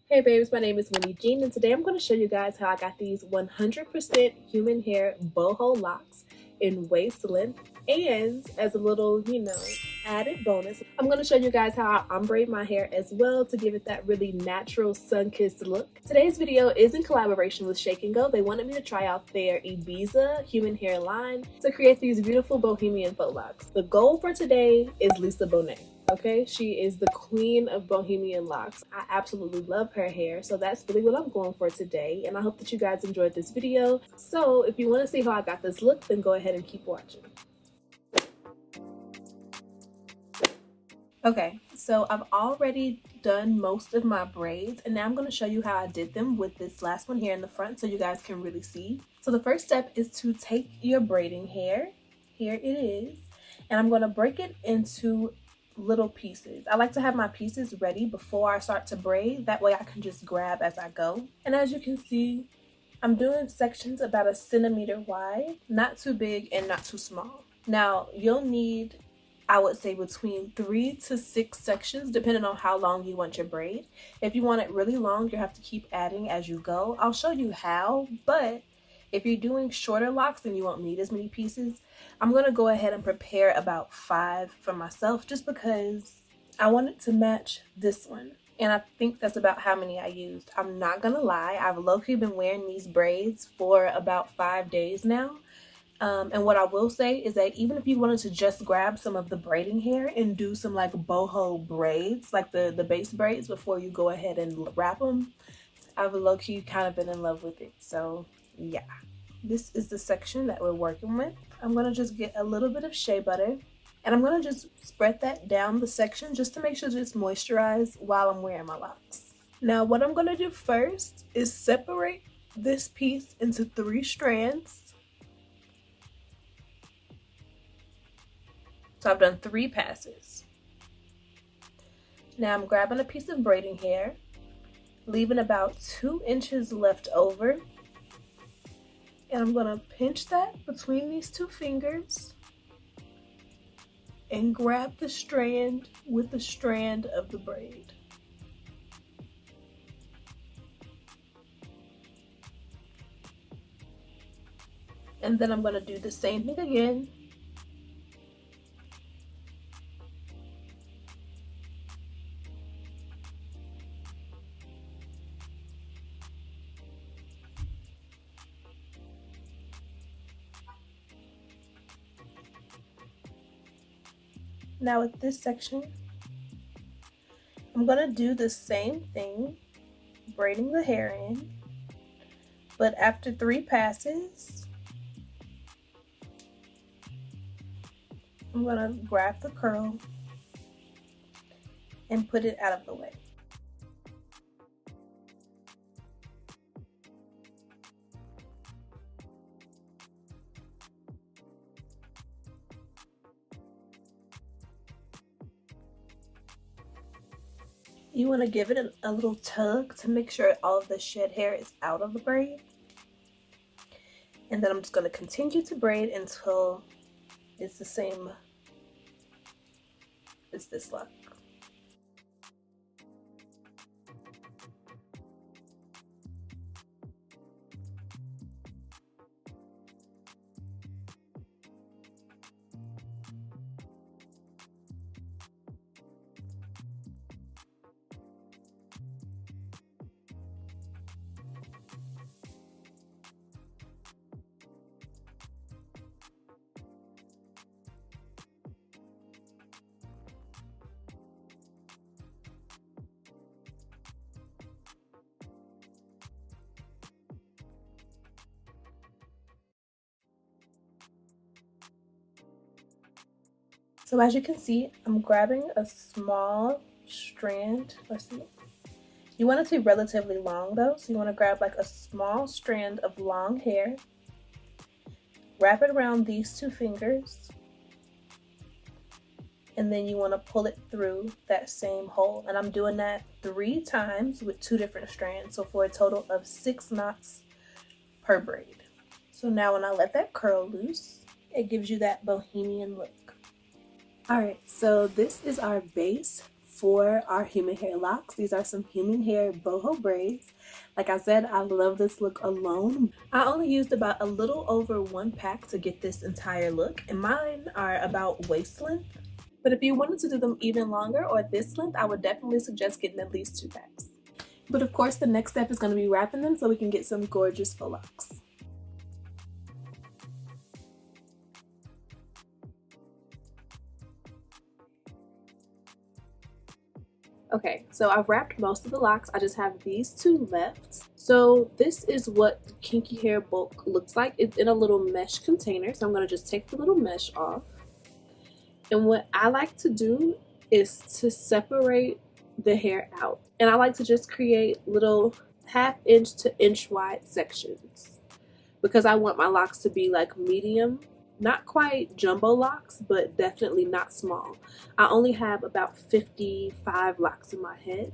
Hey babes, my name is Winnie Jean, and today I'm going to show you guys how I got these 100% human hair boho locks in waist length. And as a little, added bonus, I'm going to show you guys how I ombre my hair as well to give it that really natural sun-kissed look. Today's video is in collaboration with Shake and Go. They wanted me to try out their Ibizia human hair line to create these beautiful bohemian faux locks. The goal for today is Lisa Bonet. Okay, she is the queen of Bohemian Locs. I absolutely love her hair, so that's really what I'm going for today, and I hope that you guys enjoyed this video. So if you want to see how I got this look, then go ahead and keep watching. Okay, so I've already done most of my braids, and now I'm going to show you how I did them with this last one here in the front so you guys can really see. So the first step is to take your braiding hair, here it is, and I'm going to break it into little pieces. I like to have my pieces ready before I start to braid, that way I can just grab as I go. And as you can see, I'm doing sections about 1 centimeter wide, not too big and not too small. Now you'll need, I would say, between 3 to 6 sections depending on how long you want your braid. If you want it really long, you have to keep adding as you go. I'll show you how, but if you're doing shorter locks and you won't need as many pieces, I'm going to go ahead and prepare about 5 for myself just because I want it to match this one. And I think that's about how many I used. I'm not going to lie, I've low-key been wearing these braids for about 5 days now. And what I will say is that even if you wanted to just grab some of the braiding hair and do some like boho braids, like the base braids before you go ahead and wrap them, I've low-key kind of been in love with it. So yeah, this is the section that we're working with. I'm going to just get a little bit of shea butter and I'm going to just spread that down the section just to make sure it's moisturized while I'm wearing my locks. Now what I'm going to do first is separate this piece into 3 strands. So I've done 3 passes. Now I'm grabbing a piece of braiding hair, leaving about 2 inches left over. And I'm going to pinch that between these 2 fingers and grab the strand with the strand of the braid. And then I'm going to do the same thing again. Now with this section, I'm going to do the same thing, braiding the hair in, but after 3 passes, I'm going to grab the curl and put it out of the way. You want to give it a little tug to make sure all of the shed hair is out of the braid. And then I'm just going to continue to braid until it's the same as this lock. So as you can see, I'm grabbing a small strand. Let's see. You want it to be relatively long though, so you want to grab like a small strand of long hair, wrap it around these 2 fingers, and then you want to pull it through that same hole. And I'm doing that 3 times with 2 different strands, so for a total of 6 knots per braid. So now when I let that curl loose, it gives you that bohemian look. Alright, so this is our base for our human hair locks. These are some human hair boho braids. Like I said, I love this look alone. I only used about a little over 1 pack to get this entire look, and mine are about waist length. But if you wanted to do them even longer or this length, I would definitely suggest getting at least 2 packs. But of course, the next step is going to be wrapping them so we can get some gorgeous faux locks. Okay, so I've wrapped most of the locks. I just have these 2 left. So this is what kinky hair bulk looks like. It's in a little mesh container, so I'm going to just take the little mesh off. And what I like to do is to separate the hair out. And I like to just create little 1/2 inch to inch wide sections because I want my locks to be like medium. Not quite jumbo locks, but definitely not small. I only have about 55 locks in my head.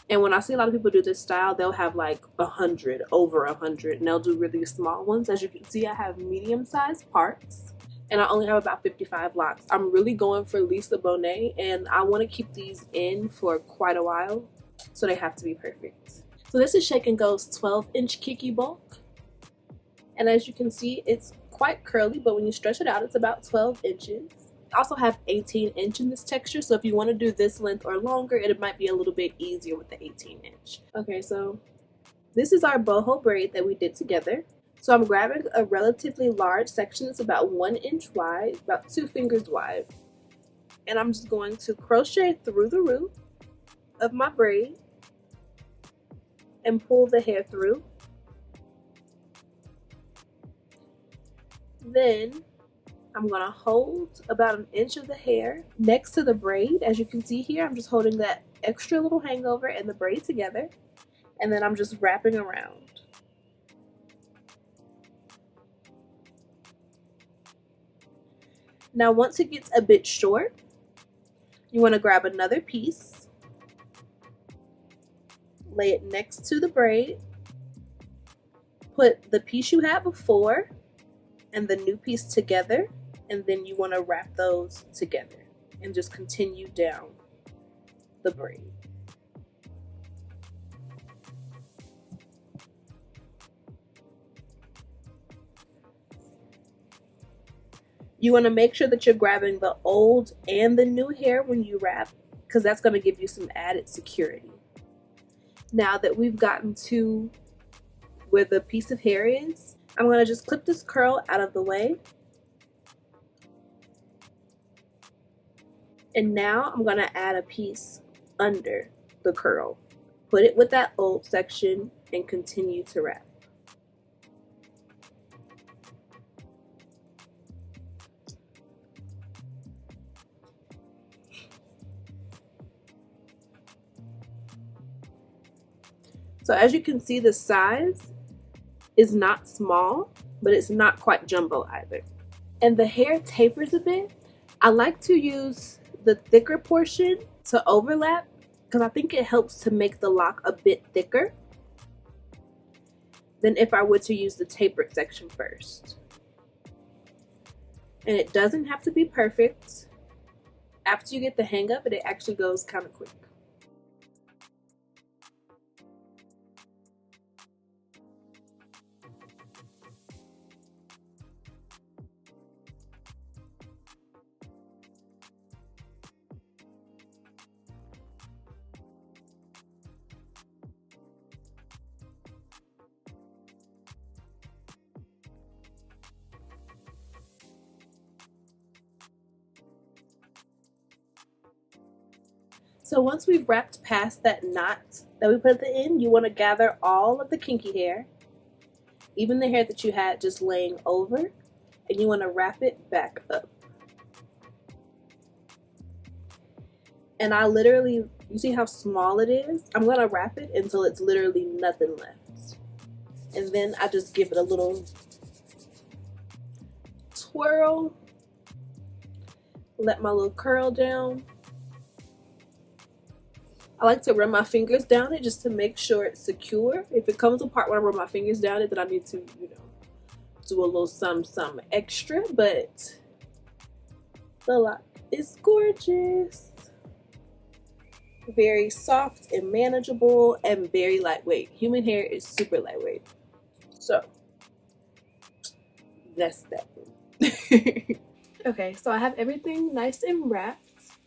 And when I see a lot of people do this style, they'll have like 100, over 100, and they'll do really small ones. As you can see, I have medium-sized parts, and I only have about 55 locks. I'm really going for Lisa Bonet, and I want to keep these in for quite a while, so they have to be perfect. So this is Shake and Go's 12-inch kinky bulk. And as you can see, it's quite curly, but when you stretch it out, it's about 12 inches. I also have 18-inch in this texture, so if you want to do this length or longer, it might be a little bit easier with the 18-inch. Okay, so this is our boho braid that we did together. So I'm grabbing a relatively large section that's about 1 inch wide, about 2 fingers wide. And I'm just going to crochet through the root of my braid and pull the hair through. Then I'm going to hold about 1 inch of the hair next to the braid. As you can see here, I'm just holding that extra little hangover and the braid together. And then I'm just wrapping around. Now once it gets a bit short, you want to grab another piece, lay it next to the braid, put the piece you had before and the new piece together, and then you want to wrap those together and just continue down the braid. You want to make sure that you're grabbing the old and the new hair when you wrap, because that's going to give you some added security. Now that we've gotten to where the piece of hair is, I'm going to just clip this curl out of the way. And now I'm going to add a piece under the curl. Put it with that old section and continue to wrap. So as you can see, the size is not small, but it's not quite jumbo either. And the hair tapers a bit. I like to use the thicker portion to overlap because I think it helps to make the lock a bit thicker than if I were to use the tapered section first. And it doesn't have to be perfect. After you get the hang of it, it actually goes kind of quick. So once we've wrapped past that knot that we put at the end, you want to gather all of the kinky hair, even the hair that you had just laying over, and you want to wrap it back up. And I literally, you see how small it is? I'm going to wrap it until it's literally nothing left. And then I just give it a little twirl, let my little curl down. I like to run my fingers down it just to make sure it's secure. If it comes apart when I run my fingers down it, then I need to, do a little some extra, but the lock is gorgeous. very soft and manageable and very lightweight. Human hair is super lightweight. So that's that. Okay, so I have everything nice and wrapped.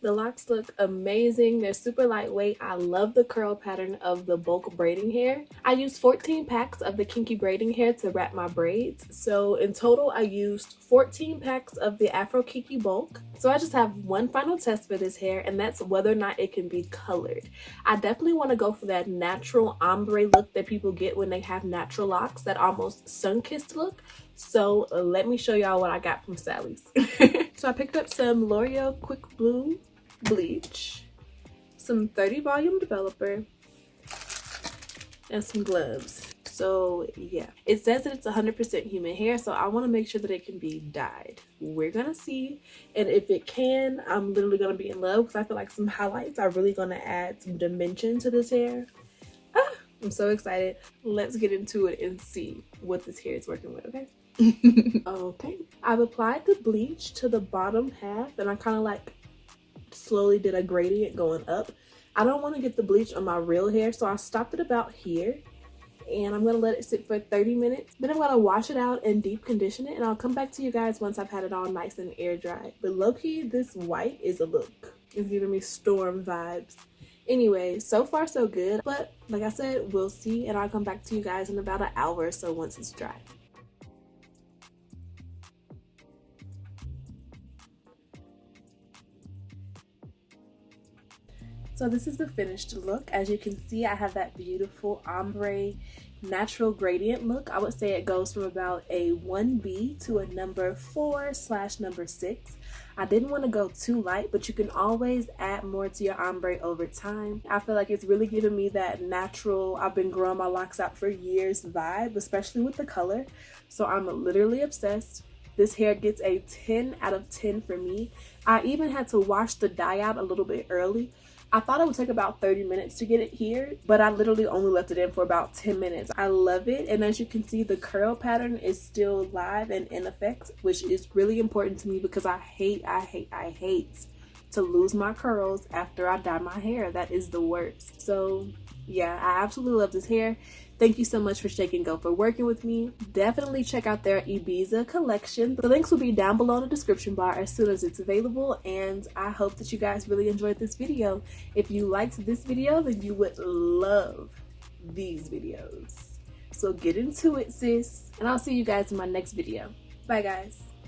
The locks look amazing. They're super lightweight. I love the curl pattern of the bulk braiding hair. I used 14 packs of the kinky braiding hair to wrap my braids. So in total, I used 14 packs of the Afro Kinky bulk. So I just have one final test for this hair, and that's whether or not it can be colored. I definitely want to go for that natural ombre look that people get when they have natural locks, that almost sun-kissed look. So let me show y'all what I got from Sally's. So I picked up some L'Oreal Quick Blue bleach, some 30 volume developer, and some gloves. So yeah, it says that it's 100% human hair, so I want to make sure that it can be dyed. We're gonna see, and if it can, I'm literally gonna be in love, because I feel like some highlights are really gonna add some dimension to this hair. I'm so excited. Let's get into it and see what this hair is working with, okay? Okay, I've applied the bleach to the bottom half, and I kind of like slowly did a gradient going up. I don't want to get the bleach on my real hair, so I stopped it about here, and I'm gonna let it sit for 30 minutes. Then I'm gonna wash it out and deep condition it, and I'll come back to you guys once I've had it all nice and air dry. But low-key, this white is a look. It's giving me storm vibes. Anyway, so far so good, but like I said, we'll see, and I'll come back to you guys in about an hour or so once it's dry. So this is the finished look. As you can see, I have that beautiful ombre natural gradient look. I would say it goes from about a 1B to a number 4/number 6. I didn't want to go too light, but you can always add more to your ombre over time. I feel like it's really giving me that natural, I've been growing my locks out for years vibe, especially with the color. So I'm literally obsessed. This hair gets a 10 out of 10 for me. I even had to wash the dye out a little bit early. I thought it would take about 30 minutes to get it here, but I literally only left it in for about 10 minutes. I love it, and as you can see, the curl pattern is still live and in effect, which is really important to me because I hate to lose my curls after I dye my hair. That is the worst. So yeah, I absolutely love this hair. Thank you so much for Shake and Go for working with me. Definitely check out their Ibizia collection. The links will be down below in the description bar as soon as it's available, and I hope that you guys really enjoyed this video. If you liked this video, then you would love these videos. So get into it, sis, and I'll see you guys in my next video. Bye, guys.